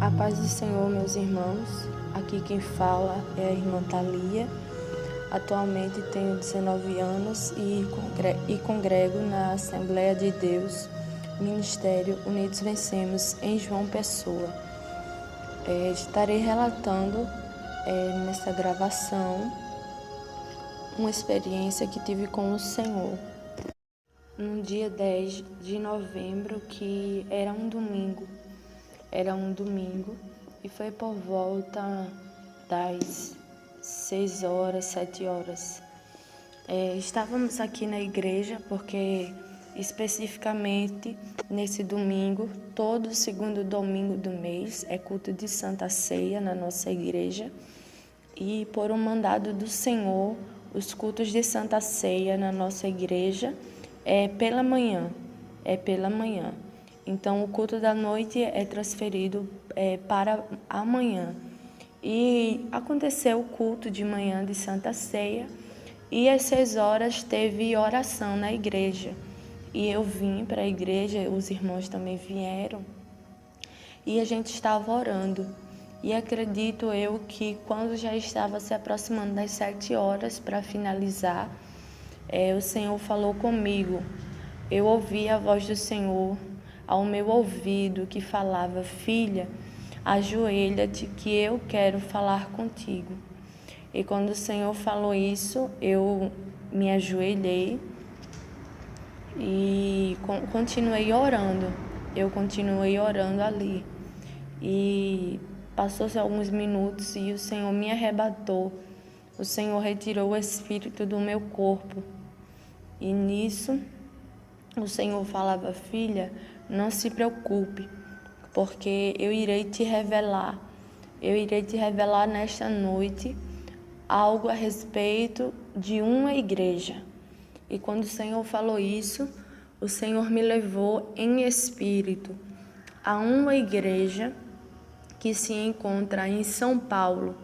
A paz do Senhor, meus irmãos. Aqui quem fala é a irmã Thalia. Atualmente tenho 19 anos e congrego na Assembleia de Deus, Ministério Unidos Vencemos, em João Pessoa. Estarei relatando nesta gravação uma experiência que tive com o Senhor. No dia 10 de novembro, que era um domingo, e foi por volta das 6 horas, 7 horas. Estávamos aqui na igreja porque, especificamente, nesse domingo, todo segundo domingo do mês, é culto de Santa Ceia na nossa igreja. E por um mandado do Senhor, os cultos de Santa Ceia na nossa igreja é pela manhã. Então, o culto da noite é transferido para amanhã. E aconteceu o culto de manhã de Santa Ceia e às 6 horas teve oração na igreja. E eu vim para a igreja, os irmãos também vieram e a gente estava orando. E acredito eu que quando já estava se aproximando das 7 horas para finalizar, o Senhor falou comigo. Eu ouvi a voz do Senhor ao meu ouvido que falava: filha, ajoelha-te que eu quero falar contigo. E quando o Senhor falou isso, eu me ajoelhei e continuei orando. Eu continuei orando ali. E passou-se alguns minutos e o Senhor me arrebatou. O Senhor retirou o espírito do meu corpo. E nisso, o Senhor falava: filha, não se preocupe, porque eu irei te revelar nesta noite algo a respeito de uma igreja. E quando o Senhor falou isso, o Senhor me levou em espírito a uma igreja que se encontra em São Paulo.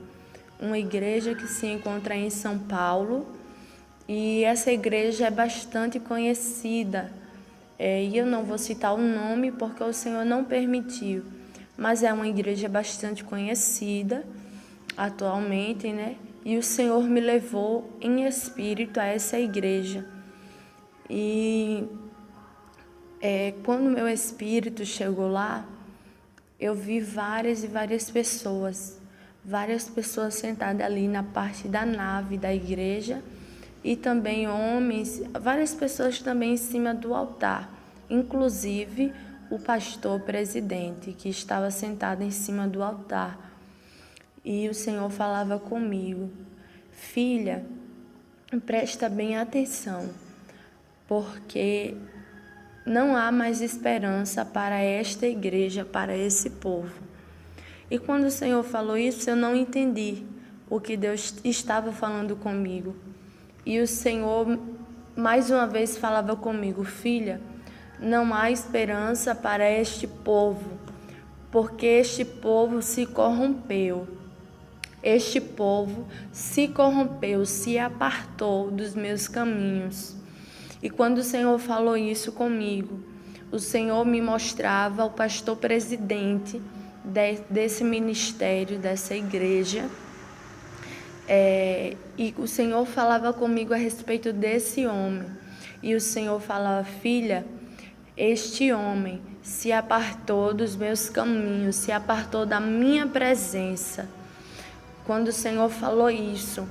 E essa igreja é bastante conhecida. E eu não vou citar o nome porque o Senhor não permitiu. Mas é uma igreja bastante conhecida atualmente, né? E o Senhor me levou em espírito a essa igreja. E quando meu espírito chegou lá, eu vi várias pessoas sentadas ali na parte da nave da igreja, e também homens, várias pessoas também em cima do altar, inclusive o pastor presidente que estava sentado em cima do altar. E o Senhor falava comigo: filha, presta bem atenção, porque não há mais esperança para esta igreja, para esse povo. E quando o Senhor falou isso, eu não entendi o que Deus estava falando comigo. E o Senhor mais uma vez falava comigo: filha, não há esperança para este povo, porque este povo se corrompeu. Este povo se corrompeu, se apartou dos meus caminhos. E quando o Senhor falou isso comigo, o Senhor me mostrava o pastor presidente desse ministério, dessa igreja. E o Senhor falava comigo a respeito desse homem. E o Senhor falava: filha, este homem se apartou dos meus caminhos, se apartou da minha presença. Quando o Senhor falou isso,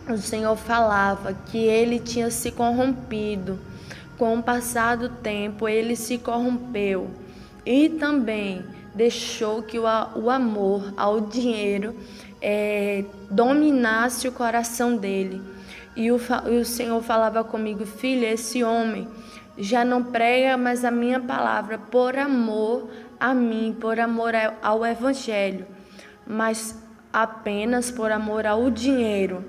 o Senhor falava que ele tinha se corrompido. Com o passar do tempo, ele se corrompeu e também deixou que o amor ao dinheiro dominasse o coração dele. E o Senhor falava comigo: filha, esse homem já não prega mais a minha palavra por amor a mim, por amor ao evangelho, mas apenas por amor ao dinheiro.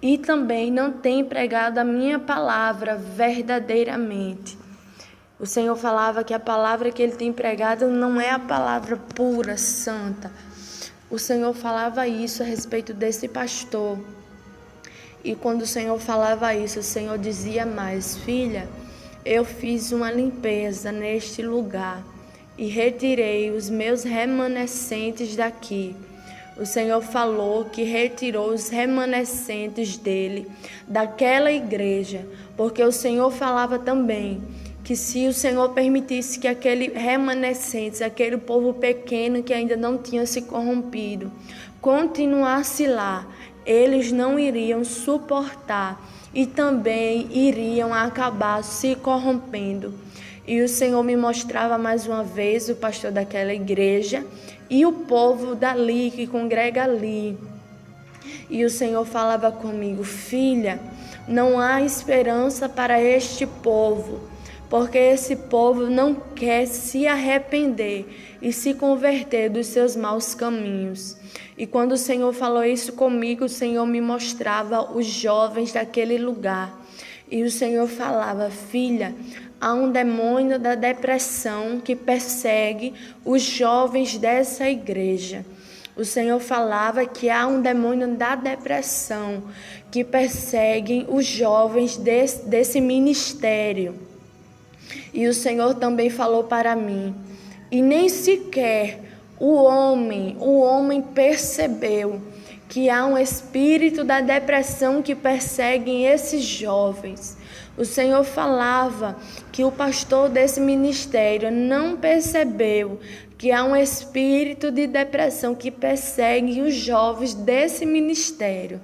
E também não tem pregado a minha palavra verdadeiramente. O Senhor falava que a palavra que ele tem pregado não é a palavra pura, santa. O Senhor falava isso a respeito desse pastor. E quando o Senhor falava isso, o Senhor dizia mais: filha, eu fiz uma limpeza neste lugar e retirei os meus remanescentes daqui. O Senhor falou que retirou os remanescentes dele, daquela igreja, porque o Senhor falava também que se o Senhor permitisse que aquele remanescentes, aquele povo pequeno que ainda não tinha se corrompido, continuasse lá, eles não iriam suportar e também iriam acabar se corrompendo. E o Senhor me mostrava mais uma vez o pastor daquela igreja e o povo dali, que congrega ali. E o Senhor falava comigo: filha, não há esperança para este povo, porque esse povo não quer se arrepender e se converter dos seus maus caminhos. E quando o Senhor falou isso comigo, o Senhor me mostrava os jovens daquele lugar. E o Senhor falava: filha, há um demônio da depressão que persegue os jovens dessa igreja. O Senhor falava que há um demônio da depressão que persegue os jovens desse ministério. E o Senhor também falou para mim: e nem sequer o homem percebeu que há um espírito da depressão que persegue esses jovens. O Senhor falava que o pastor desse ministério não percebeu que há um espírito de depressão que persegue os jovens desse ministério.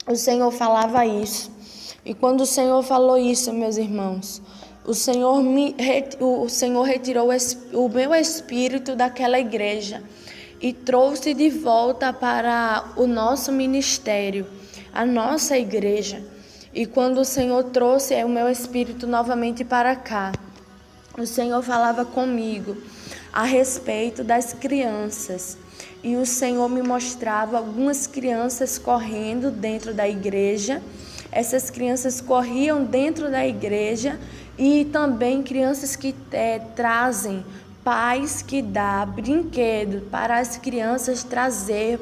O Senhor falava isso. E quando o Senhor falou isso, meus irmãos, o Senhor retirou o meu espírito daquela igreja e trouxe de volta para o nosso ministério, a nossa igreja. E quando o Senhor trouxe o meu espírito novamente para cá, o Senhor falava comigo a respeito das crianças. E o Senhor me mostrava algumas crianças correndo dentro da igreja. Essas crianças corriam dentro da igreja e também crianças que trazem, pais que dão brinquedo para as crianças trazer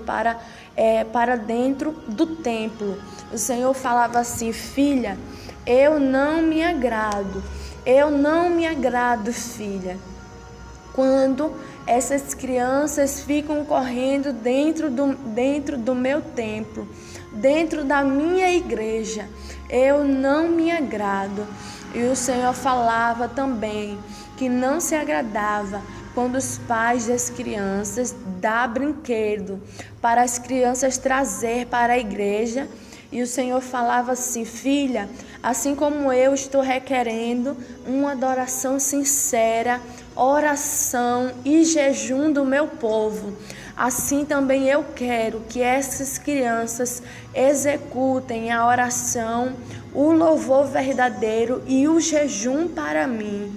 para dentro do templo. O Senhor falava assim: filha, eu não me agrado, filha, quando essas crianças ficam correndo dentro do meu templo, dentro da minha igreja. Eu não me agrado. E o Senhor falava também que não se agradava quando os pais das crianças dão brinquedo para as crianças trazer para a igreja. E o Senhor falava assim: filha, assim como eu estou requerendo uma adoração sincera, oração e jejum do meu povo, assim também eu quero que essas crianças executem a oração, o louvor verdadeiro e o jejum para mim.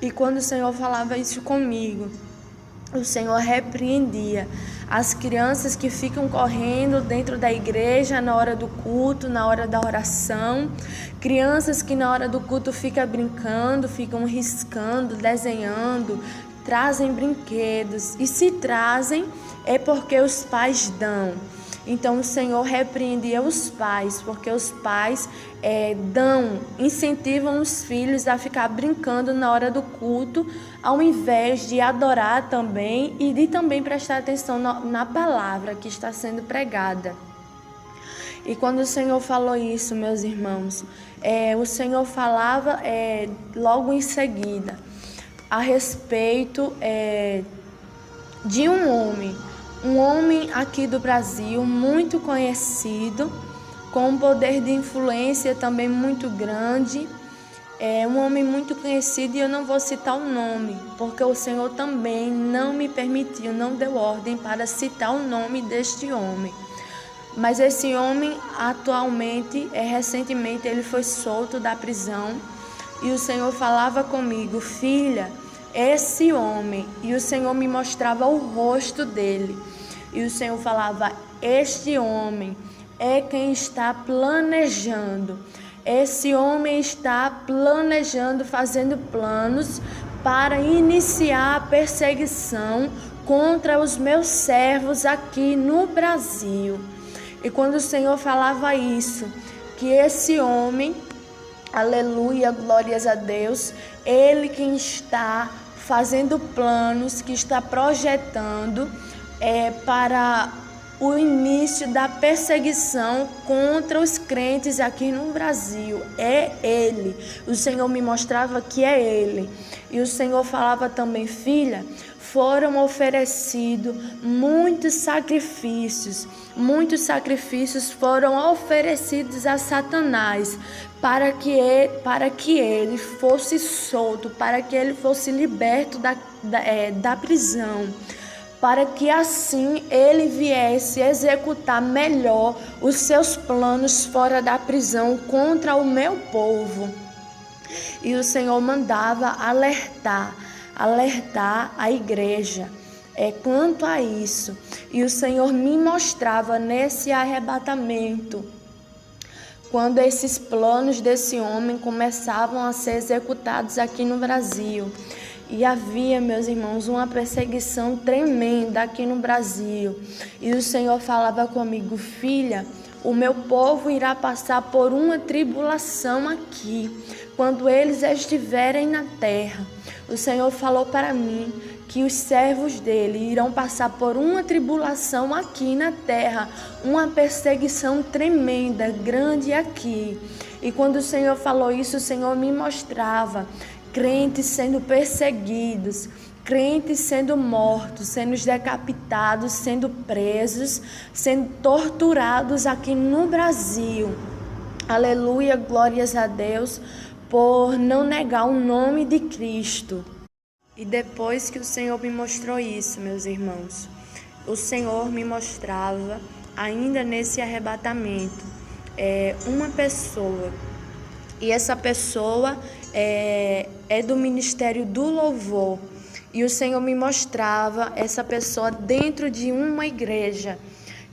E quando o Senhor falava isso comigo, o Senhor repreendia as crianças que ficam correndo dentro da igreja na hora do culto, na hora da oração. Crianças que na hora do culto ficam brincando, ficam riscando, desenhando, trazem brinquedos. E se trazem é porque os pais dão. Então o Senhor repreendia os pais, porque os pais incentivam os filhos a ficar brincando na hora do culto, ao invés de adorar também e de também prestar atenção na palavra que está sendo pregada. E quando o Senhor falou isso, meus irmãos, o Senhor falava logo em seguida a respeito de um homem aqui do Brasil, muito conhecido, com um poder de influência também muito grande. Um homem muito conhecido, e eu não vou citar o nome, porque o Senhor também não me permitiu, não deu ordem para citar o nome deste homem. Mas esse homem, atualmente, recentemente, ele foi solto da prisão, e o Senhor falava comigo: filha, esse homem, e o Senhor me mostrava o rosto dele, e o Senhor falava: este homem é quem está planejando, esse homem está planejando, fazendo planos para iniciar a perseguição contra os meus servos aqui no Brasil. E quando o Senhor falava isso, que esse homem, aleluia, glórias a Deus, ele quem está fazendo planos, que está projetando para o início da perseguição contra os crentes aqui no Brasil. É ele. O Senhor me mostrava que é ele. E o Senhor falava também: filha, foram oferecidos muitos sacrifícios foram oferecidos a Satanás para que ele fosse solto, para que ele fosse liberto da prisão, para que assim ele viesse executar melhor os seus planos fora da prisão contra o meu povo. E o Senhor mandava alertar a igreja quanto a isso. E o Senhor me mostrava nesse arrebatamento, quando esses planos desse homem começavam a ser executados aqui no Brasil. E havia, meus irmãos, uma perseguição tremenda aqui no Brasil. E o Senhor falava comigo: filha, o meu povo irá passar por uma tribulação aqui, quando eles estiverem na terra. O Senhor falou para mim que os servos dele irão passar por uma tribulação aqui na terra, uma perseguição tremenda, grande aqui. E quando o Senhor falou isso, o Senhor me mostrava crentes sendo perseguidos, crentes sendo mortos, sendo decapitados, sendo presos, sendo torturados aqui no Brasil. Aleluia, glórias a Deus, por não negar o nome de Cristo. E depois que o Senhor me mostrou isso, meus irmãos, o Senhor me mostrava, ainda nesse arrebatamento, uma pessoa. E essa pessoa é do Ministério do Louvor. E o Senhor me mostrava essa pessoa dentro de uma igreja.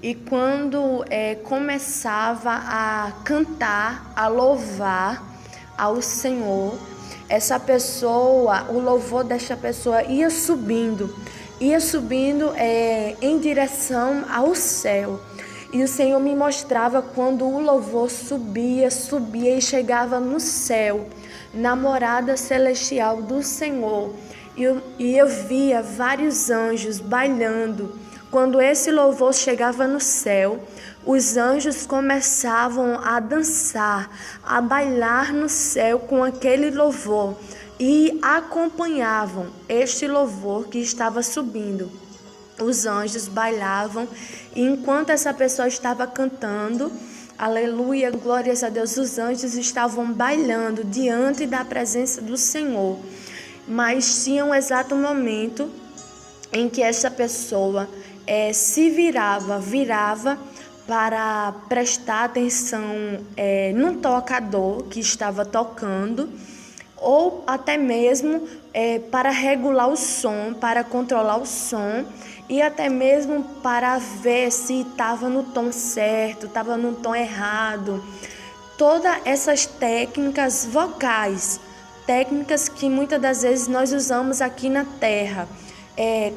E quando começava a cantar, a louvar ao Senhor, essa pessoa, o louvor dessa pessoa ia subindo em direção ao céu. E o Senhor me mostrava quando o louvor subia e chegava no céu, na morada celestial do Senhor. E eu via vários anjos bailando. Quando esse louvor chegava no céu, os anjos começavam a dançar, a bailar no céu com aquele louvor e acompanhavam este louvor que estava subindo. Os anjos bailavam e enquanto essa pessoa estava cantando, aleluia, glórias a Deus, os anjos estavam bailando diante da presença do Senhor. Mas tinha um exato momento em que essa pessoa se virava para prestar atenção num tocador que estava tocando, ou até mesmo para regular o som, para controlar o som, e até mesmo para ver se estava no tom certo, estava no tom errado. Todas essas técnicas vocais, técnicas que muitas das vezes nós usamos aqui na terra.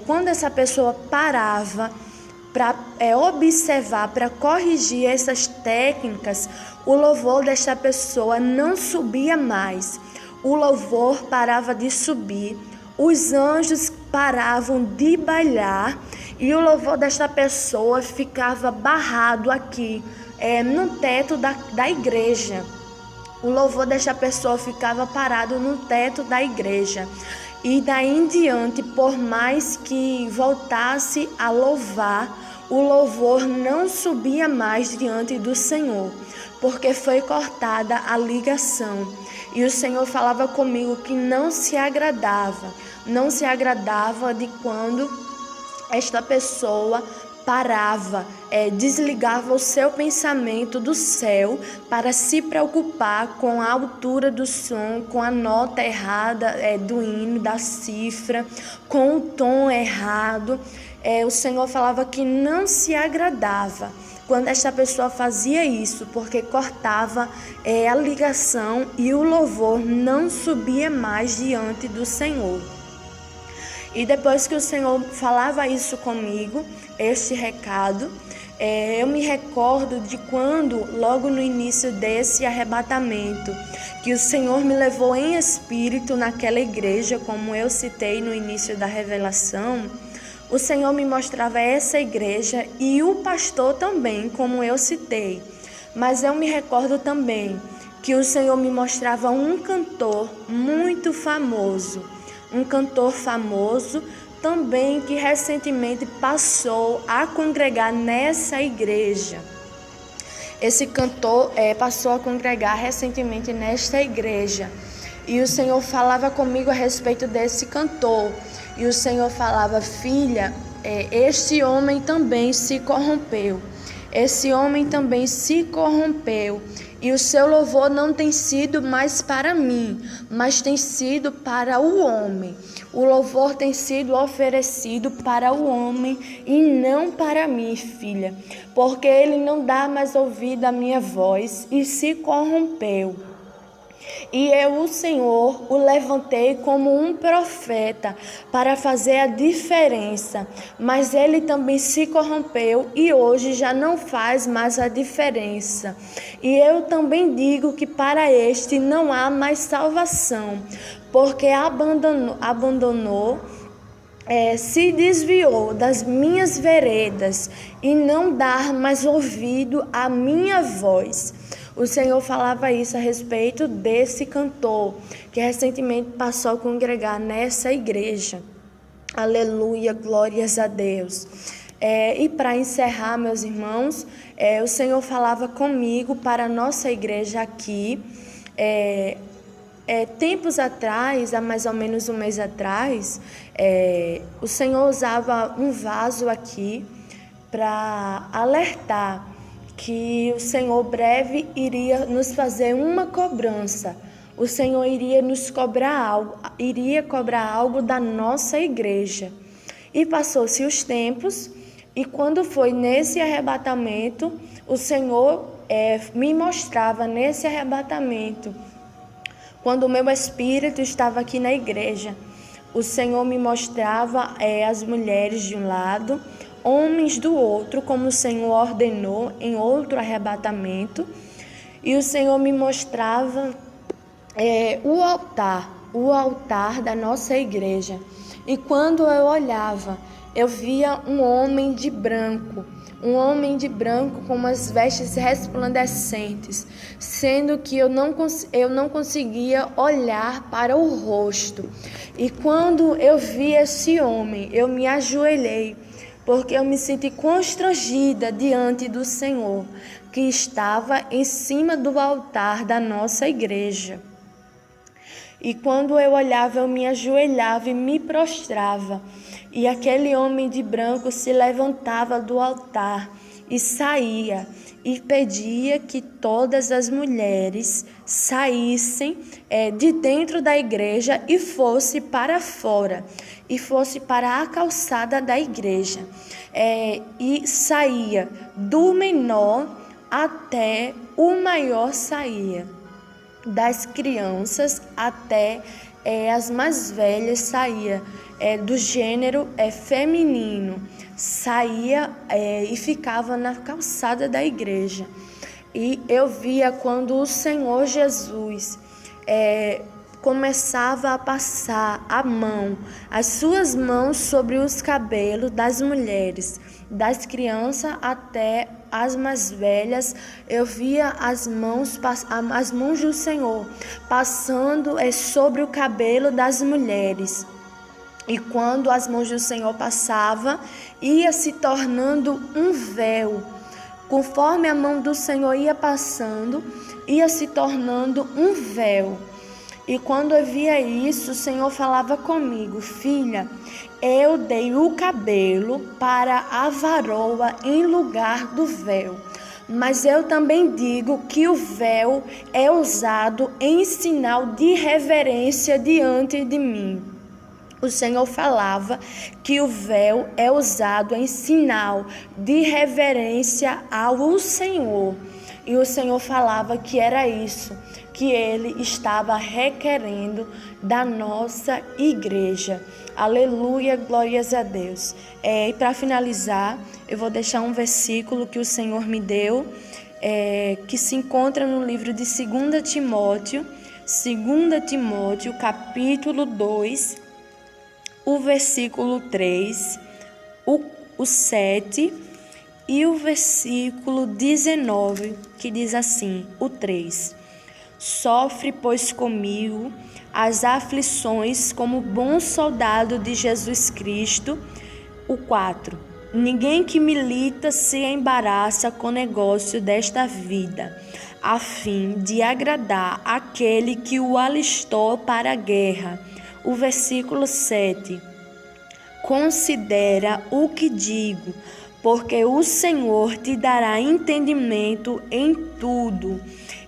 Quando essa pessoa parava para observar, para corrigir essas técnicas, o louvor desta pessoa não subia mais. O louvor parava de subir, os anjos paravam de bailar e o louvor desta pessoa ficava barrado aqui, no teto da igreja. O louvor desta pessoa ficava parado no teto da igreja. E daí em diante, por mais que voltasse a louvar, o louvor não subia mais diante do Senhor, porque foi cortada a ligação. E o Senhor falava comigo que não se agradava de quando esta pessoa parava, desligava o seu pensamento do céu para se preocupar com a altura do som, com a nota errada do hino, da cifra, com o tom errado. O Senhor falava que não se agradava quando esta pessoa fazia isso, porque cortava a ligação e o louvor não subia mais diante do Senhor. E depois que o Senhor falava isso comigo, este recado, Eu me recordo de quando, logo no início desse arrebatamento, que o Senhor me levou em espírito naquela igreja, como eu citei no início da revelação. O Senhor me mostrava essa igreja e o pastor também, como eu citei. Mas eu me recordo também que o Senhor me mostrava um cantor muito famoso, um cantor famoso também que recentemente passou a congregar nessa igreja. Esse cantor passou a congregar recentemente nesta igreja. E o Senhor falava comigo a respeito desse cantor. E o Senhor falava: filha, este homem também se corrompeu. Esse homem também se corrompeu. E o seu louvor não tem sido mais para mim, mas tem sido para o homem. O louvor tem sido oferecido para o homem e não para mim, filha, porque ele não dá mais ouvido à minha voz e se corrompeu. E eu, o Senhor, o levantei como um profeta para fazer a diferença. Mas ele também se corrompeu e hoje já não faz mais a diferença. E eu também digo que para este não há mais salvação, porque abandonou, se desviou das minhas veredas e não dá mais ouvido à minha voz. O Senhor falava isso a respeito desse cantor que recentemente passou a congregar nessa igreja. Aleluia, glórias a Deus. E para encerrar, meus irmãos, o Senhor falava comigo para a nossa igreja aqui. Tempos atrás, há mais ou menos um mês atrás, o Senhor usava um vaso aqui para alertar que o Senhor breve iria nos fazer uma cobrança. O Senhor iria nos cobrar algo, iria cobrar algo da nossa igreja. E passou-se os tempos, e quando foi nesse arrebatamento, o Senhor me mostrava nesse arrebatamento, quando o meu espírito estava aqui na igreja, o Senhor me mostrava as mulheres de um lado, homens do outro, como o Senhor ordenou em outro arrebatamento. E o Senhor me mostrava o altar da nossa igreja. E quando eu olhava, eu via um homem de branco com umas vestes resplandecentes, sendo que eu não conseguia olhar para o rosto. E quando eu vi esse homem, eu me ajoelhei, porque eu me senti constrangida diante do Senhor, que estava em cima do altar da nossa igreja. E quando eu olhava, eu me ajoelhava e me prostrava. E aquele homem de branco se levantava do altar e saía e pedia que todas as mulheres saíssem de dentro da igreja e fosse para fora, e fosse para a calçada da igreja. E saía do menor até o maior saía, das crianças até as mais velhas saía, do gênero feminino, saía e ficava na calçada da igreja. E eu via quando o Senhor Jesus começava a passar a mão, as suas mãos sobre os cabelos das mulheres, das crianças até as mais velhas. Eu via as mãos do Senhor passando sobre o cabelo das mulheres. E quando as mãos do Senhor passavam, ia se tornando um véu. Conforme a mão do Senhor ia passando, ia se tornando um véu. E quando eu via isso, o Senhor falava comigo: filha, eu dei o cabelo para a varoa em lugar do véu. Mas eu também digo que o véu é usado em sinal de reverência diante de mim. O Senhor falava que o véu é usado em sinal de reverência ao Senhor. E o Senhor falava que era isso, que ele estava requerendo da nossa igreja. Aleluia, glórias a Deus. E para finalizar, eu vou deixar um versículo que o Senhor me deu, que se encontra no livro de 2 Timóteo, capítulo 2, o versículo 3, o 7 e o versículo 19, que diz assim, o 3: Sofre, pois, comigo as aflições como bom soldado de Jesus Cristo. O 4: Ninguém que milita se embaraça com o negócio desta vida, a fim de agradar aquele que o alistou para a guerra. O versículo 7: Considera o que digo, porque o Senhor te dará entendimento em tudo.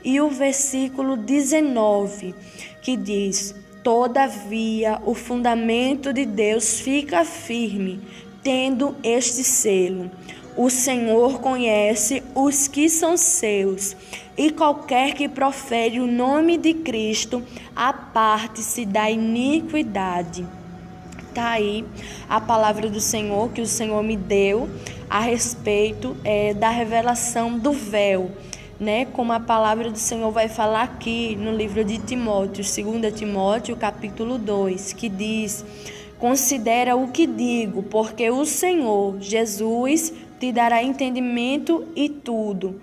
E o versículo 19, que diz: Todavia o fundamento de Deus fica firme, tendo este selo: o Senhor conhece os que são seus, e qualquer que profere o nome de Cristo, aparte-se da iniquidade. Está aí a palavra do Senhor que o Senhor me deu a respeito da revelação do véu, né? Como a palavra do Senhor vai falar aqui no livro de Timóteo, 2 Timóteo, capítulo 2, que diz: Considera o que digo, porque o Senhor, Jesus, te dará entendimento e tudo.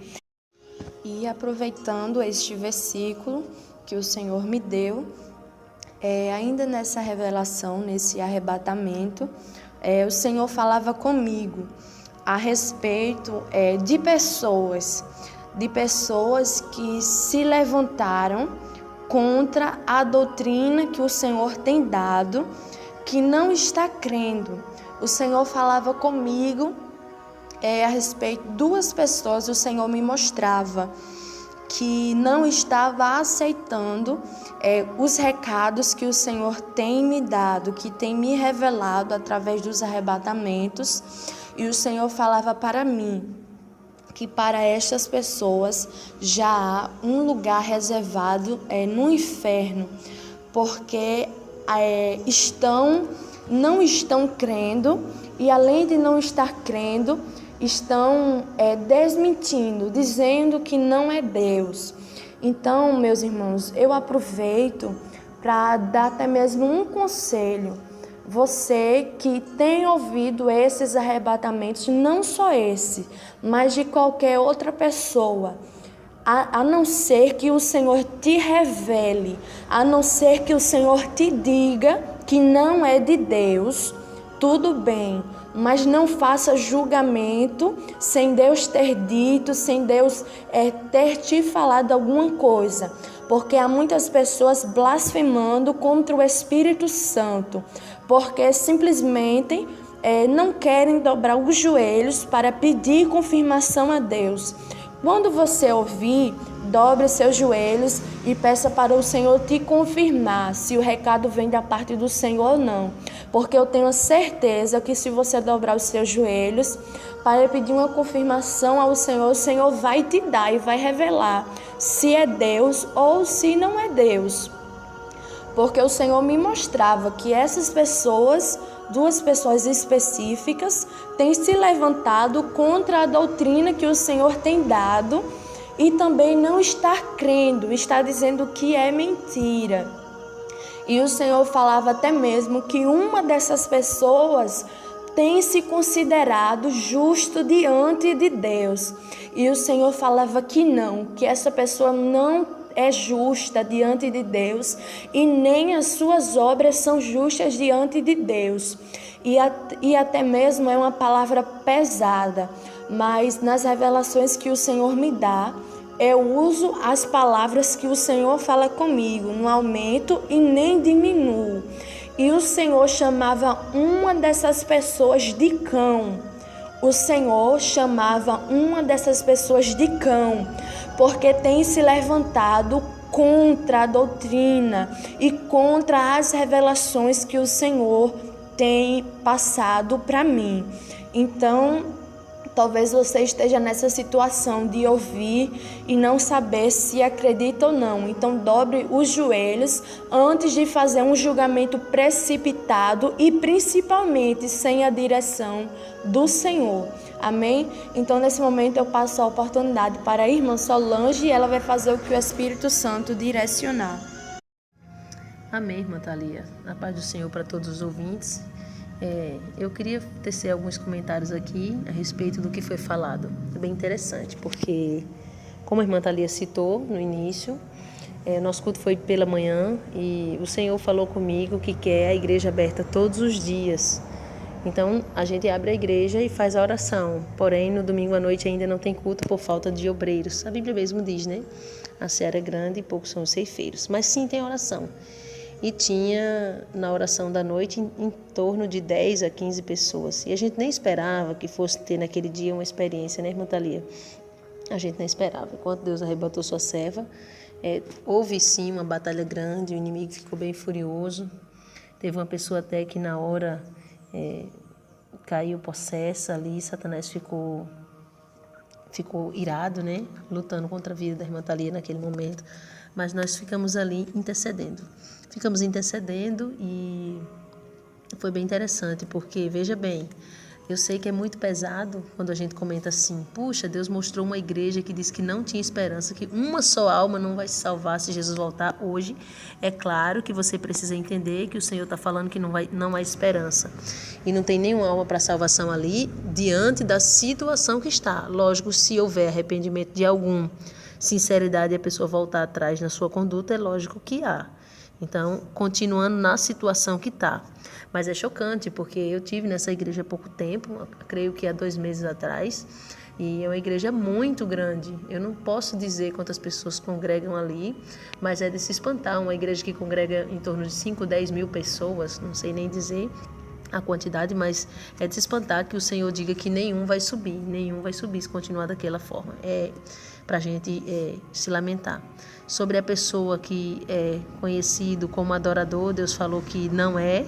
E aproveitando este versículo que o Senhor me deu, ainda nessa revelação, nesse arrebatamento, o Senhor falava comigo a respeito de pessoas que se levantaram contra a doutrina que o Senhor tem dado, que não está crendo. O Senhor falava comigo a respeito de 2 pessoas, o Senhor me mostrava que não estava aceitando os recados que o Senhor tem me dado, que tem me revelado através dos arrebatamentos. E o Senhor falava para mim que para estas pessoas já há um lugar reservado no inferno, porque não estão crendo, e além de não estar crendo, estão desmentindo, dizendo que não é Deus. Então, meus irmãos, eu aproveito para dar até mesmo um conselho. Você que tem ouvido esses arrebatamentos, não só esse, mas de qualquer outra pessoa, a não ser que o Senhor te revele, a não ser que o Senhor te diga que não é de Deus, tudo bem, mas não faça julgamento sem Deus ter dito, sem Deus ter te falado alguma coisa, porque há muitas pessoas blasfemando contra o Espírito Santo, porque simplesmente não querem dobrar os joelhos para pedir confirmação a Deus. Quando você ouvir, dobre seus joelhos e peça para o Senhor te confirmar se o recado vem da parte do Senhor ou não. Porque eu tenho certeza que se você dobrar os seus joelhos para pedir uma confirmação ao Senhor, o Senhor vai te dar e vai revelar se é Deus ou se não é Deus. Porque o Senhor me mostrava que essas pessoas, 2 pessoas específicas, têm se levantado contra a doutrina que o Senhor tem dado e também não está crendo, está dizendo que é mentira. E o Senhor falava até mesmo que uma dessas pessoas tem se considerado justo diante de Deus. E o Senhor falava que não, que essa pessoa não é justa diante de Deus e nem as suas obras são justas diante de Deus. E até mesmo é uma palavra pesada, mas nas revelações que o Senhor me dá, eu uso as palavras que o Senhor fala comigo, não aumento e nem diminuo. E o Senhor chamava uma dessas pessoas de cão. O Senhor chamava uma dessas pessoas de cão, porque tem se levantado contra a doutrina e contra as revelações que o Senhor tem passado para mim. Então, Talvez você esteja nessa situação de ouvir e não saber se acredita ou não. Então, dobre os joelhos antes de fazer um julgamento precipitado e principalmente sem a direção do Senhor. Amém? Então, nesse momento, eu passo a oportunidade para a irmã Solange e ela vai fazer o que o Espírito Santo direcionar. Amém, irmã Thalia. A paz do Senhor para todos os ouvintes. Eu queria tecer alguns comentários aqui a respeito do que foi falado. É bem interessante, porque, como a irmã Thalia citou no início, nosso culto foi pela manhã e o Senhor falou comigo que quer a igreja aberta todos os dias. Então, a gente abre a igreja e faz a oração. Porém, no domingo à noite ainda não tem culto por falta de obreiros. A Bíblia mesmo diz, né? A seara é grande e poucos são os ceifeiros. Mas sim, tem oração. E tinha na oração da noite em torno de 10 a 15 pessoas. E a gente nem esperava que fosse ter naquele dia uma experiência, né, irmã Thalia? A gente não esperava. Enquanto Deus arrebatou sua serva, houve sim uma batalha grande, o inimigo ficou bem furioso. Teve uma pessoa até que na hora caiu possessa ali, Satanás ficou irado, né, lutando contra a vida da irmã Thalia naquele momento. Mas nós ficamos ali intercedendo. Ficamos intercedendo e foi bem interessante, porque, veja bem, eu sei que é muito pesado quando a gente comenta assim, puxa, Deus mostrou uma igreja que diz que não tinha esperança, que uma só alma não vai se salvar se Jesus voltar hoje. É claro que você precisa entender que o Senhor está falando que não há esperança. E não tem nenhuma alma para salvação ali, diante da situação que está. Lógico, se houver arrependimento de algum, sinceridade e a pessoa voltar atrás na sua conduta, é lógico que há. Então, continuando na situação que está. Mas é chocante, porque eu tive nessa igreja há pouco tempo, creio que há 2 meses atrás, e é uma igreja muito grande. Eu não posso dizer quantas pessoas congregam ali, mas é de se espantar. Uma igreja que congrega em torno de 5, 10 mil pessoas, não sei nem dizer a quantidade, mas é de se espantar que o Senhor diga que nenhum vai subir se continuar daquela forma. É para a gente se lamentar. Sobre a pessoa que é conhecido como adorador, Deus falou que não é,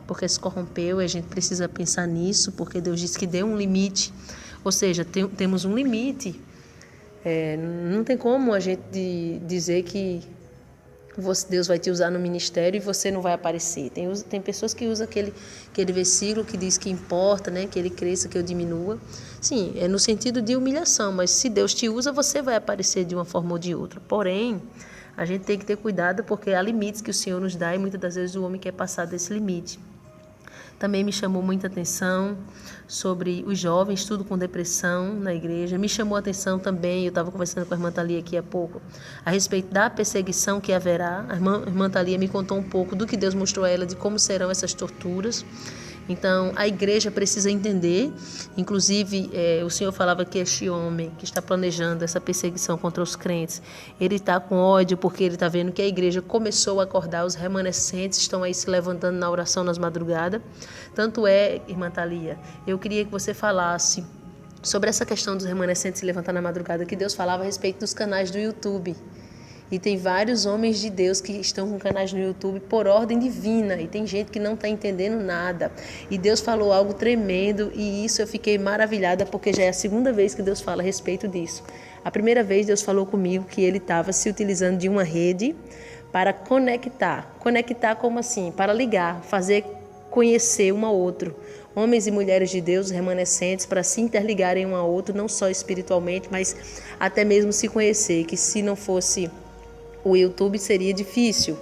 porque se corrompeu, e a gente precisa pensar nisso, porque Deus disse que deu um limite, ou seja, temos um limite. Não tem como a gente dizer que Deus vai te usar no ministério e você não vai aparecer. Tem pessoas que usam aquele versículo que diz que importa, né, que ele cresça, que eu diminua. Sim, é no sentido de humilhação, mas se Deus te usa, você vai aparecer de uma forma ou de outra. Porém, a gente tem que ter cuidado porque há limites que o Senhor nos dá e muitas das vezes o homem quer passar desse limite. Também me chamou muita atenção sobre os jovens, tudo com depressão na igreja. Me chamou a atenção também, eu estava conversando com a irmã Thalia aqui há pouco, a respeito da perseguição que haverá. A irmã Thalia me contou um pouco do que Deus mostrou a ela, de como serão essas torturas. Então, a igreja precisa entender, inclusive, o Senhor falava que este homem que está planejando essa perseguição contra os crentes, ele está com ódio porque ele está vendo que a igreja começou a acordar, os remanescentes estão aí se levantando na oração nas madrugadas. Tanto é, irmã Thalia, eu queria que você falasse sobre essa questão dos remanescentes se levantar na madrugada, que Deus falava a respeito dos canais do YouTube. E tem vários homens de Deus que estão com canais no YouTube por ordem divina. E tem gente que não está entendendo nada. E Deus falou algo tremendo e isso eu fiquei maravilhada porque já é a 2ª vez que Deus fala a respeito disso. A primeira vez Deus falou comigo que ele estava se utilizando de uma rede para conectar. Conectar como assim? Para ligar, fazer conhecer um ao outro. Homens e mulheres de Deus remanescentes para se interligarem um ao outro, não só espiritualmente, mas até mesmo se conhecer. Que se não fosse o YouTube seria difícil.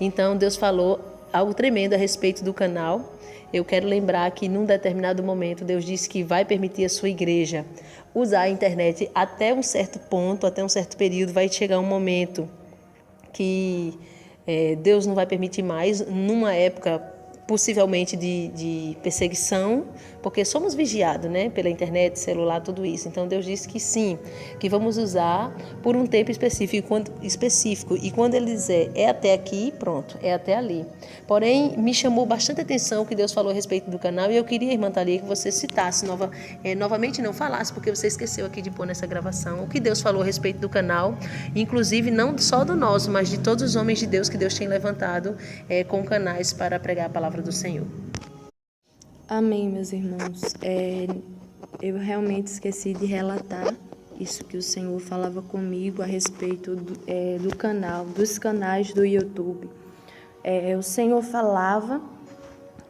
Então Deus falou algo tremendo a respeito do canal. Eu quero lembrar que num determinado momento Deus disse que vai permitir a sua igreja usar a internet até um certo ponto, até um certo período. Vai chegar um momento que Deus não vai permitir mais, numa época possivelmente de perseguição, porque somos vigiados, né, pela internet, celular, tudo isso. Então Deus disse que sim, que vamos usar por um tempo específico. E quando ele dizer é até aqui, pronto, é até ali. Porém, me chamou bastante atenção o que Deus falou a respeito do canal e eu queria, irmã Thalia, que você citasse novamente, não falasse, porque você esqueceu aqui de pôr nessa gravação, o que Deus falou a respeito do canal, inclusive não só do nosso, mas de todos os homens de Deus que Deus tem levantado com canais para pregar a palavra do Senhor. Amém, meus irmãos. eu realmente esqueci de relatar isso que o Senhor falava comigo a respeito do canal, dos canais do YouTube. O Senhor falava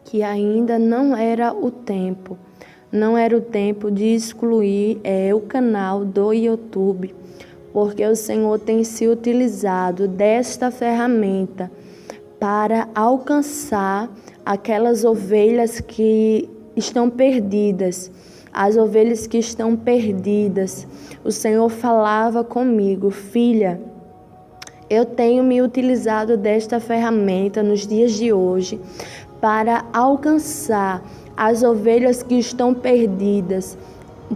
que ainda não era o tempo de excluir o canal do YouTube, porque o Senhor tem se utilizado desta ferramenta para alcançar aquelas ovelhas que estão perdidas, as ovelhas que estão perdidas. O Senhor falava comigo: filha, eu tenho me utilizado desta ferramenta nos dias de hoje para alcançar as ovelhas que estão perdidas,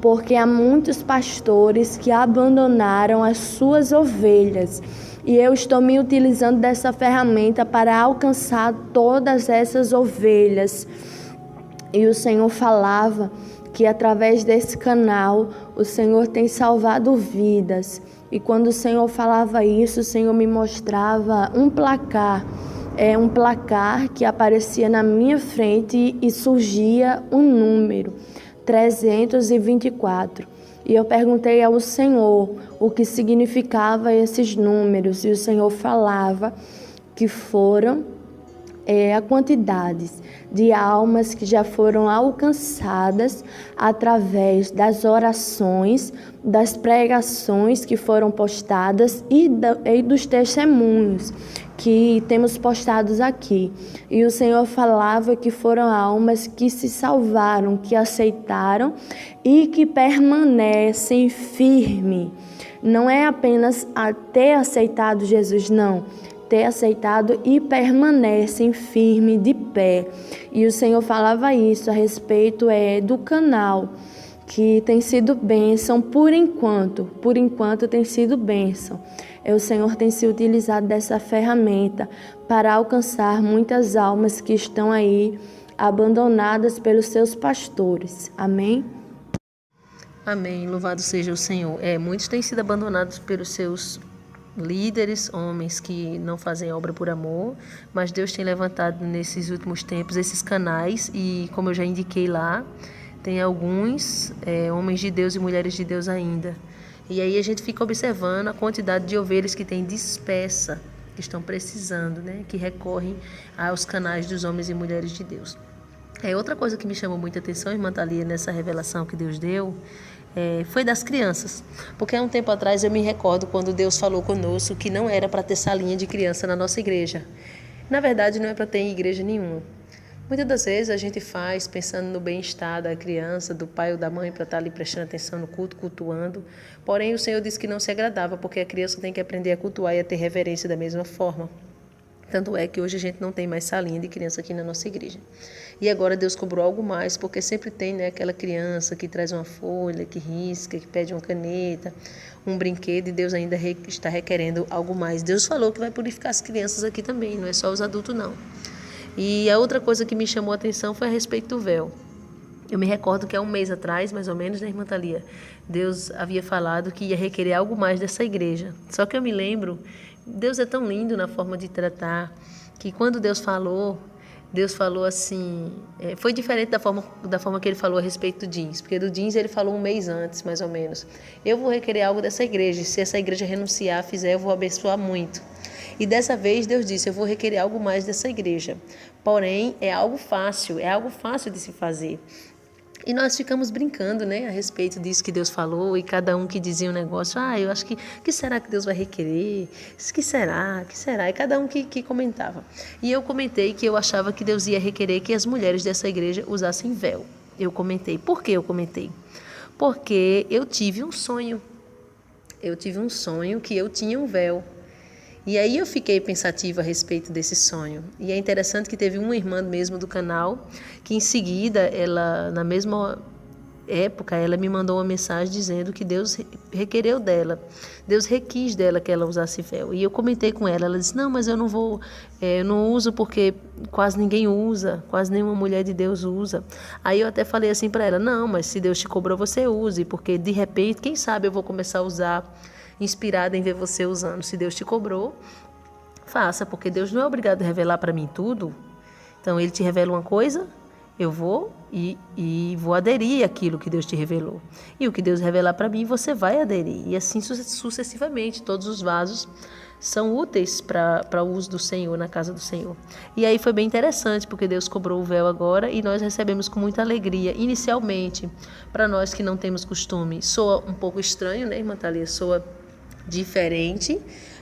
porque há muitos pastores que abandonaram as suas ovelhas. E eu estou me utilizando dessa ferramenta para alcançar todas essas ovelhas. E o Senhor falava que através desse canal o Senhor tem salvado vidas. E quando o Senhor falava isso, o Senhor me mostrava um placar. Um placar que aparecia na minha frente e surgia um número, 324. E eu perguntei ao Senhor o que significava esses números. E o Senhor falava que foram a quantidade de almas que já foram alcançadas através das orações, das pregações que foram postadas e dos testemunhos que temos postados aqui. E o Senhor falava que foram almas que se salvaram, que aceitaram e que permanecem firmes. Não é apenas ter aceitado Jesus, não. Ter aceitado e permanecem firmes de pé. E o Senhor falava isso a respeito do canal, que tem sido bênção por enquanto tem sido bênção. O Senhor tem se utilizado dessa ferramenta para alcançar muitas almas que estão aí abandonadas pelos seus pastores. Amém? Amém. Louvado seja o Senhor. Muitos têm sido abandonados pelos seus líderes, homens que não fazem obra por amor, mas Deus tem levantado nesses últimos tempos esses canais e, como eu já indiquei lá, tem alguns homens de Deus e mulheres de Deus ainda. E aí a gente fica observando a quantidade de ovelhas que tem dispersa, que estão precisando, que recorrem aos canais dos homens e mulheres de Deus. Outra coisa que me chamou muita atenção, irmã Thalia, nessa revelação que Deus deu, foi das crianças. Porque há um tempo atrás eu me recordo quando Deus falou conosco que não era para ter salinha de criança na nossa igreja. Na verdade, não é para ter em igreja nenhuma. Muitas das vezes a gente faz pensando no bem-estar da criança, do pai ou da mãe, para estar ali prestando atenção no culto, cultuando. Porém, o Senhor disse que não se agradava, porque a criança tem que aprender a cultuar e a ter reverência da mesma forma. Tanto é que hoje a gente não tem mais salinha de criança aqui na nossa igreja. E agora Deus cobrou algo mais, porque sempre tem aquela criança que traz uma folha, que risca, que pede uma caneta, um brinquedo, e Deus ainda está requerendo algo mais. Deus falou que vai purificar as crianças aqui também, não é só os adultos não. E a outra coisa que me chamou a atenção foi a respeito do véu. Eu me recordo que há um mês atrás, mais ou menos, irmã Thalia, Deus havia falado que ia requerer algo mais dessa igreja. Só que eu me lembro, Deus é tão lindo na forma de tratar, que quando Deus falou assim, foi diferente da forma que ele falou a respeito do jeans, porque do jeans ele falou um mês antes, mais ou menos. Eu vou requerer algo dessa igreja, se essa igreja renunciar, fizer, eu vou abençoar muito. E dessa vez Deus disse, eu vou requerer algo mais dessa igreja. Porém, é algo fácil de se fazer. E nós ficamos brincando, a respeito disso que Deus falou, e cada um que dizia um negócio, eu acho que será que Deus vai requerer? Que será? E cada um que comentava. E eu comentei que eu achava que Deus ia requerer que as mulheres dessa igreja usassem véu. Eu comentei. Por que eu comentei? Porque eu tive um sonho. Que eu tinha um véu. E aí eu fiquei pensativa a respeito desse sonho. E é interessante que teve uma irmã mesmo do canal, que em seguida, ela, na mesma época, ela me mandou uma mensagem dizendo que Deus requereu dela. Deus requis dela que ela usasse véu. E eu comentei com ela, ela disse, não, mas eu não vou, eu não uso porque quase ninguém usa, quase nenhuma mulher de Deus usa. Aí eu até falei assim para ela, não, mas se Deus te cobrou, você use, porque de repente, quem sabe eu vou começar a usar, inspirada em ver você usando. Se Deus te cobrou, faça, porque Deus não é obrigado a revelar para mim tudo. Então, Ele te revela uma coisa eu vou e vou aderir àquilo que Deus te revelou. E o que Deus revelar para mim, você vai aderir. E assim sucessivamente, todos os vasos são úteis para o uso do Senhor, na casa do Senhor. E aí foi bem interessante, porque Deus cobrou o véu agora e nós recebemos com muita alegria. Inicialmente, para nós que não temos costume, soa um pouco estranho, né, irmã Thalia? Soa diferente,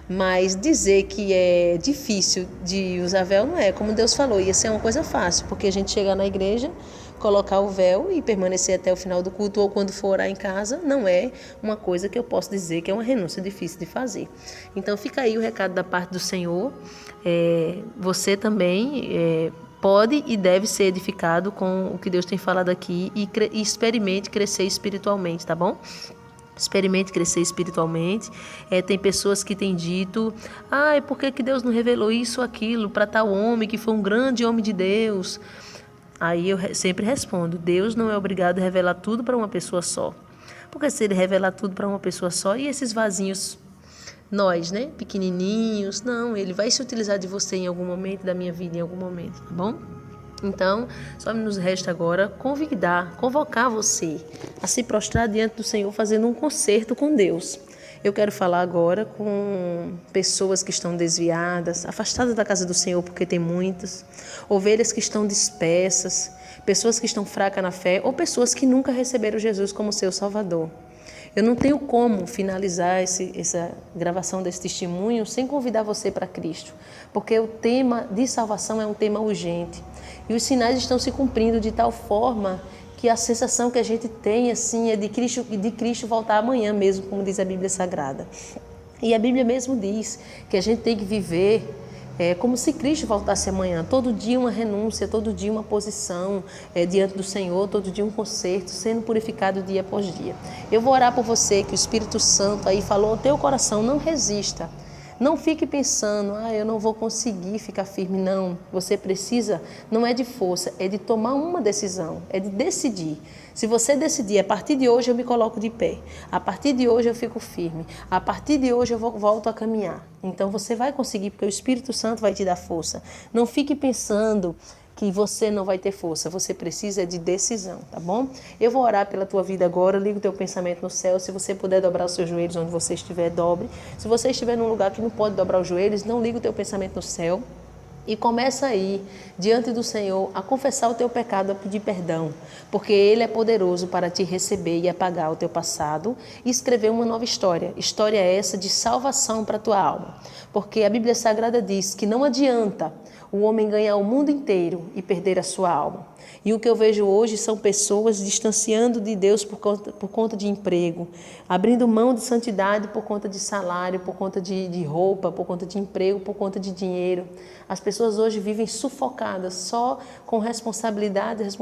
mas dizer que é difícil de usar véu não é. Como Deus falou, ia ser uma coisa fácil, porque a gente chegar na igreja, colocar o véu e permanecer até o final do culto ou quando for orar em casa, não é uma coisa que eu posso dizer que é uma renúncia difícil de fazer. Então fica aí o recado da parte do Senhor. Você também pode e deve ser edificado com o que Deus tem falado aqui e experimente crescer espiritualmente, tá bom? Experimente crescer espiritualmente. Tem pessoas que têm dito, por que Deus não revelou isso ou aquilo para tal homem que foi um grande homem de Deus? Aí eu sempre respondo, Deus não é obrigado a revelar tudo para uma pessoa só. Porque se Ele revelar tudo para uma pessoa só, e esses vasinhos, nós, né, pequenininhos, não, Ele vai se utilizar de você em algum momento, da minha vida em algum momento, tá bom? Então, só nos resta agora convocar você a se prostrar diante do Senhor fazendo um concerto com Deus. Eu quero falar agora com pessoas que estão desviadas, afastadas da casa do Senhor, porque tem muitas, ovelhas que estão dispersas, pessoas que estão fracas na fé ou pessoas que nunca receberam Jesus como seu Salvador. Eu não tenho como finalizar essa gravação desse testemunho sem convidar você para Cristo, porque o tema de salvação é um tema urgente e os sinais estão se cumprindo de tal forma que a sensação que a gente tem assim é de Cristo voltar amanhã mesmo, como diz a Bíblia Sagrada. E a Bíblia mesmo diz que a gente tem que viver como se Cristo voltasse amanhã. Todo dia uma renúncia, todo dia uma posição diante do Senhor, todo dia um conserto, sendo purificado dia após dia. Eu vou orar por você, que o Espírito Santo aí falou ao teu coração, não resista. Não fique pensando, eu não vou conseguir ficar firme. Não, você precisa, não é de força, é de tomar uma decisão, é de decidir. Se você decidir, a partir de hoje eu me coloco de pé, a partir de hoje eu fico firme, a partir de hoje eu volto a caminhar. Então você vai conseguir, porque o Espírito Santo vai te dar força. Não fique pensando que você não vai ter força, você precisa de decisão, tá bom? Eu vou orar pela tua vida agora, liga o teu pensamento no céu, se você puder dobrar os seus joelhos onde você estiver, dobre. Se você estiver num lugar que não pode dobrar os joelhos, não liga o teu pensamento no céu. E começa aí, diante do Senhor, a confessar o teu pecado, a pedir perdão, porque Ele é poderoso para te receber e apagar o teu passado e escrever uma nova história. História essa de salvação para a tua alma. Porque a Bíblia Sagrada diz que não adianta o homem ganhar o mundo inteiro e perder a sua alma. E o que eu vejo hoje são pessoas distanciando de Deus por conta de emprego, abrindo mão de santidade por conta de salário, por conta de roupa, por conta de emprego, por conta de dinheiro. As pessoas hoje vivem sufocadas só com responsabilidades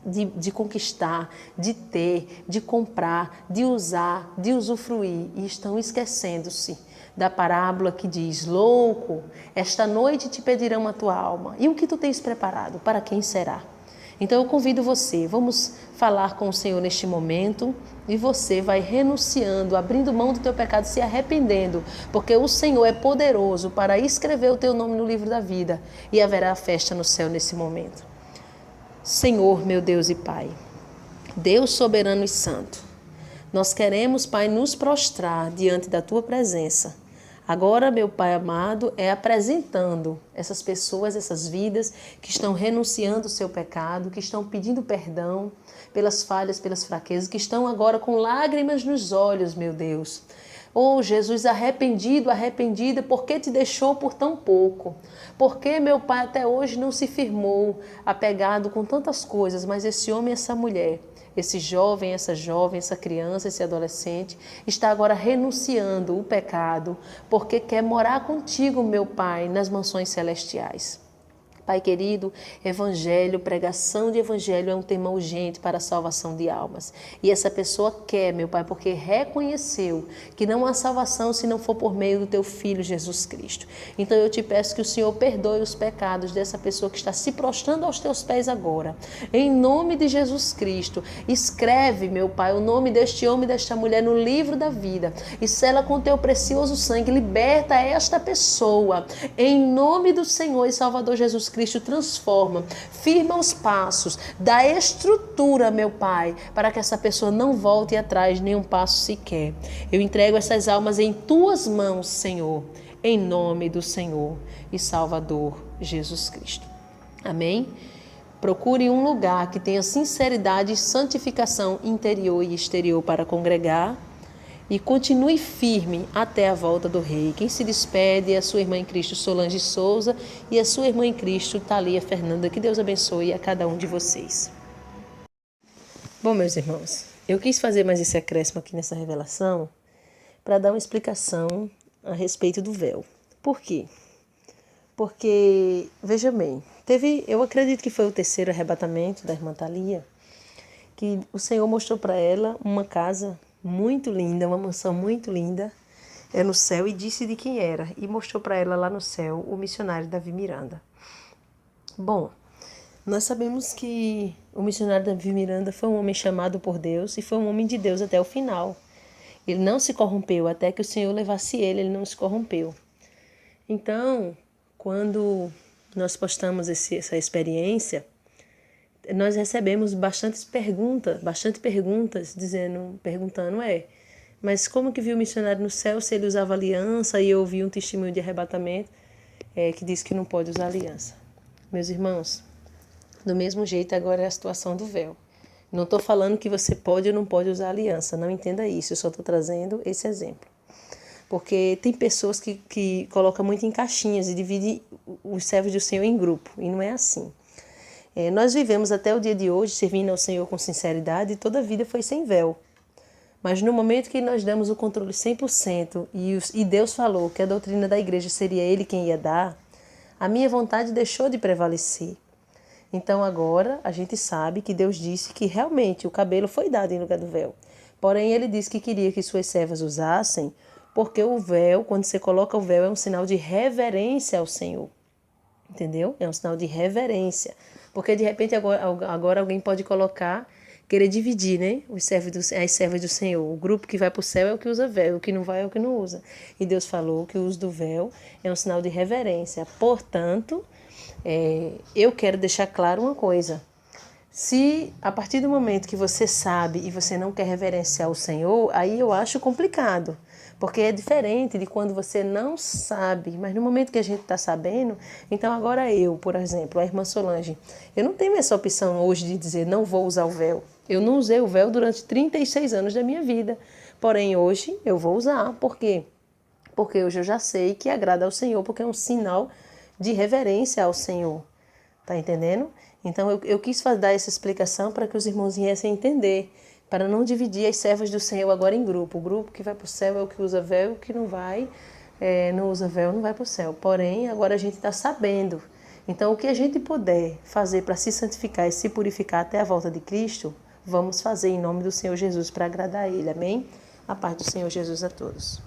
de conquistar, de ter, de comprar, de usar, de usufruir e estão esquecendo-se da parábola que diz, louco, esta noite te pedirão a tua alma. E o que tu tens preparado? Para quem será? Então eu convido você, vamos falar com o Senhor neste momento e você vai renunciando, abrindo mão do teu pecado, se arrependendo, porque o Senhor é poderoso para escrever o teu nome no livro da vida e haverá festa no céu nesse momento. Senhor, meu Deus e Pai, Deus soberano e santo, nós queremos, Pai, nos prostrar diante da Tua presença. Agora, meu Pai amado, apresentando essas pessoas, essas vidas que estão renunciando ao seu pecado, que estão pedindo perdão pelas falhas, pelas fraquezas, que estão agora com lágrimas nos olhos, meu Deus. Oh, Jesus, arrependida, por que te deixou por tão pouco? Por que meu Pai até hoje não se firmou, apegado com tantas coisas, mas esse homem e essa mulher, esse jovem, essa criança, esse adolescente, está agora renunciando o pecado, porque quer morar contigo, meu Pai, nas mansões celestiais. Pai querido, evangelho, pregação de evangelho é um tema urgente para a salvação de almas. E essa pessoa quer, meu Pai, porque reconheceu que não há salvação se não for por meio do Teu Filho Jesus Cristo. Então eu te peço que o Senhor perdoe os pecados dessa pessoa que está se prostrando aos Teus pés agora. Em nome de Jesus Cristo, escreve, meu Pai, o nome deste homem e desta mulher no livro da vida e sela com Teu precioso sangue, liberta esta pessoa. Em nome do Senhor e Salvador Jesus Cristo, Cristo transforma, firma os passos, dá estrutura, meu Pai, para que essa pessoa não volte atrás nem um passo sequer. Eu entrego essas almas em tuas mãos, Senhor, em nome do Senhor e Salvador Jesus Cristo. Amém? Procure um lugar que tenha sinceridade e santificação interior e exterior para congregar e continue firme até a volta do Rei. Quem se despede é a sua irmã em Cristo, Solange Souza, e a sua irmã em Cristo, Thalia Fernanda. Que Deus abençoe a cada um de vocês. Bom, meus irmãos, eu quis fazer mais esse acréscimo aqui nessa revelação para dar uma explicação a respeito do véu. Por quê? Porque, veja bem, eu acredito que foi o terceiro arrebatamento da irmã Thalia, que o Senhor mostrou para ela uma casa muito linda, uma mansão muito linda, no céu, e disse de quem era, e mostrou para ela lá no céu o missionário Davi Miranda. Bom, nós sabemos que o missionário Davi Miranda foi um homem chamado por Deus e foi um homem de Deus até o final. Ele não se corrompeu, até que o Senhor levasse ele não se corrompeu. Então, quando nós postamos essa experiência, nós recebemos bastante perguntas perguntando, mas como que viu o missionário no céu se ele usava aliança? E eu ouvi um testemunho de arrebatamento que diz que não pode usar aliança. Meus irmãos, do mesmo jeito agora é a situação do véu. Não estou falando que você pode ou não pode usar aliança, não entenda isso, eu só estou trazendo esse exemplo. Porque tem pessoas que colocam muito em caixinhas e dividem os servos do Senhor em grupo, e não é assim. Nós vivemos até o dia de hoje servindo ao Senhor com sinceridade e toda a vida foi sem véu. Mas no momento que nós damos o controle 100% e Deus falou que a doutrina da igreja seria Ele quem ia dar, a minha vontade deixou de prevalecer. Então agora a gente sabe que Deus disse que realmente o cabelo foi dado em lugar do véu. Porém Ele disse que queria que suas servas usassem, porque o véu, quando você coloca o véu, é um sinal de reverência ao Senhor. Entendeu? É um sinal de reverência. Porque de repente agora alguém pode querer dividir, né? As servas do Senhor. O grupo que vai para o céu é o que usa véu, o que não vai é o que não usa. E Deus falou que o uso do véu é um sinal de reverência. Portanto, eu quero deixar claro uma coisa. Se a partir do momento que você sabe e você não quer reverenciar o Senhor, aí eu acho complicado. Porque é diferente de quando você não sabe, mas no momento que a gente está sabendo, então agora eu, por exemplo, a irmã Solange, eu não tenho essa opção hoje de dizer não vou usar o véu. Eu não usei o véu durante 36 anos da minha vida, porém hoje eu vou usar. Por quê? Porque hoje eu já sei que agrada ao Senhor, porque é um sinal de reverência ao Senhor. Tá entendendo? Então eu quis dar essa explicação para que os irmãos viessem entender, para não dividir as servas do Senhor agora em grupo. O grupo que vai para o céu é o que usa véu, o que não vai, não usa véu, não vai para o céu. Porém, agora a gente está sabendo. Então, o que a gente puder fazer para se santificar e se purificar até a volta de Cristo, vamos fazer em nome do Senhor Jesus para agradar a Ele. Amém? A paz do Senhor Jesus a todos.